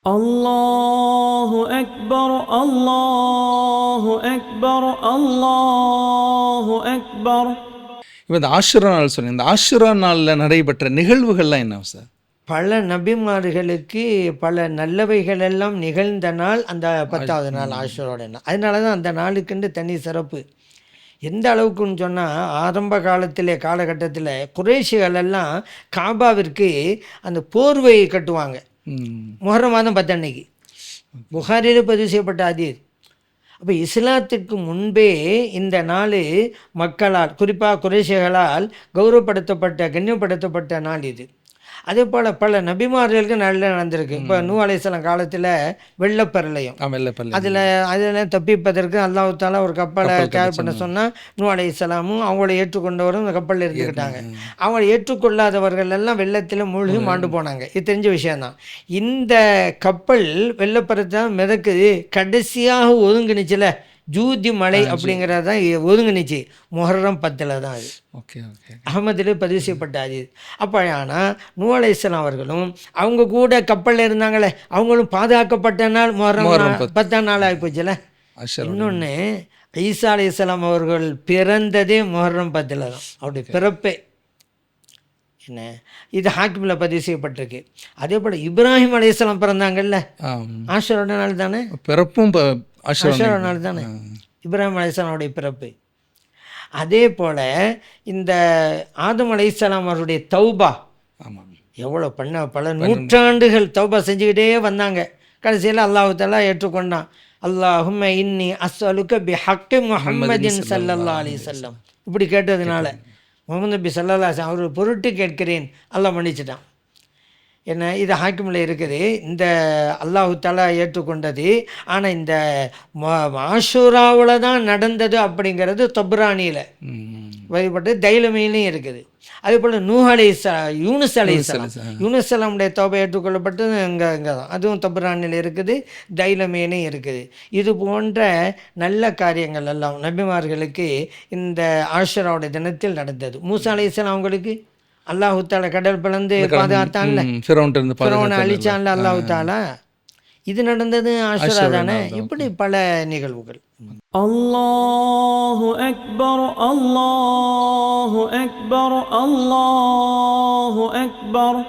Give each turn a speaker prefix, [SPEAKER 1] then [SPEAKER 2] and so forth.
[SPEAKER 1] الله أكبر الله أكبر الله أكبر.
[SPEAKER 2] இப்போ இந்த ஆஷுரா நாள் சொன்னீங்க, இந்த ஆஷுரா நாளில் நடைபெற்ற நிகழ்வுகள்லாம் என்ன சார்?
[SPEAKER 3] பல நபிமார்களுக்கு பல நல்லவைகள் எல்லாம் நிகழ்ந்த நாள் அந்த 10வது நாள் ஆஷுராவுடைய நாள். அதனால தான் அந்த நாளுக்குன்னு தனி சிறப்பு. எந்த அளவுக்குன்னு சொன்னால், ஆரம்ப காலகட்டத்தில் குறைஷிகள் எல்லாம் காபாவிற்கு அந்த போர்வையை கட்டுவாங்க முஹர்ரம் மாதம் 10 அன்னைக்கு. புகாரில் பதிவு செய்யப்பட்ட ஹதீஸ். அப்போ இஸ்லாத்திற்கு முன்பே இந்த நாள் மக்களால், குறிப்பாக குறைஷிகளால் கௌரவப்படுத்தப்பட்ட கண்ணியப்படுத்தப்பட்ட நாள் இது. அதே போல் பல நபிமார்களுக்கு நல்ல நடந்திருக்கு. இப்போ நூ அலைஹிஸ்ஸலாம் காலத்தில் வெள்ளப்பரளையும், அதில் தப்பிப்பதற்கு அல்லாஹ் தஆலா ஒரு கப்பலை தயார் பண்ண சொன்னால், நூ அலைஹிஸ்ஸலாமும் அவங்கள ஏற்றுக்கொண்டவரும் அந்த கப்பலில் இருந்துக்கிட்டாங்க. அவங்கள ஏற்றுக்கொள்ளாதவர்கள் எல்லாம் வெள்ளத்தில் மூழ்கி மாண்டு போனாங்க. இது தெரிஞ்ச விஷயந்தான். இந்த கப்பல் வெள்ளப்பரத்தான் மிதக்குது, கடைசியாக ஒதுங்கினுச்சுல ஜூதி மலை அப்படிங்கிறது தான் ஒதுங்கினுச்சு. முஹர்ரம் 10 தான் அது. அஹமதில் பதிவு செய்யப்பட்ட அது. அப்போ ஆனால் நூ அலைஹிஸ்ஸலாம் அவர்களும் அவங்க கூட கப்பலில் இருந்தாங்களே, அவங்களும் பாதுகாக்கப்பட்ட நாள் முஹர்ரம் 10ஆம் நாள் ஆகிப்போச்சுல. இன்னொன்று, ஈசா அலைஹிஸ்ஸலாம் அவர்கள் பிறந்ததே முஹர்ரம் 10 தான். அவருடைய பிறப்பே என்ன, இது ஹாக்கிமில் பதிவு செய்யப்பட்டிருக்கு. அதே போல் இப்ராஹிம் அலைஹிஸ்ஸலாம் பிறந்தாங்கல்ல, ஆஷுரா நாள் தானே பிறப்பும், ஆஷுரா நாள் தானே இப்ராஹிம் அலைஹிஸ்ஸலாமுடைய பிறப்பு. அதே போல் இந்த ஆதம் அலைஹிஸ்ஸலாம் அவருடைய தௌபா, எவ்வளோ பல நூற்றாண்டுகள் தௌபா செஞ்சுக்கிட்டே வந்தாங்க. கடைசியில் அல்லாஹ் தஆலா ஏற்றுக்கொண்டான். அல்லாஹும்ம இன்னி அஸ்அலுக பிஹக்கி முஹம்மதின் ஸல்லல்லாஹு அலைஹி வஸல்லம். இப்படி கேட்டதுனால முஹம்மது நபி ஸல்லல்லாஹு அலைஹி வஸல்லம் அவர் பொருட்டு கேட்கிறேன், அல்லாஹ் மன்னிச்சிட்டான். என்ன, இது ஹாக்கிமில் இருக்குது. இந்த அல்லாஹ் தஆலா ஏற்றுக்கொண்டது. ஆனால் இந்த ஆஷுராவில் தான் நடந்தது அப்படிங்கிறது தப்ரானியில் வழிபட்டு தைலமையிலையும் இருக்குது. அதே போல் யூனுஸ் அலைஹிஸ்ஸலாமுடைய தௌபா ஏற்றுக்கொள்ளப்பட்டு இங்கே தான், அதுவும் தப்ரானியில் இருக்குது, தைலமையிலையும் இருக்குது. இது போன்ற நல்ல காரியங்கள் எல்லாம் நபிமார்களுக்கு இந்த ஆஷுராவுடைய தினத்தில் நடந்தது. மூசா அலைஹிஸ்ஸலாம் அவங்களுக்கு அல்லாஹ் தஆலா கடல் பிளந்து பாதுகாத்தான்ல, ஃபிரௌனை அழிச்சான்ல அல்லாஹ் தஆலா. இது நடந்தது ஆஷுரா தானே. இப்படி பல நிகழ்வுகள்.
[SPEAKER 1] அல்லாஹு அக்பர் அல்லாஹு அக்பர் அல்லாஹு அக்பர்.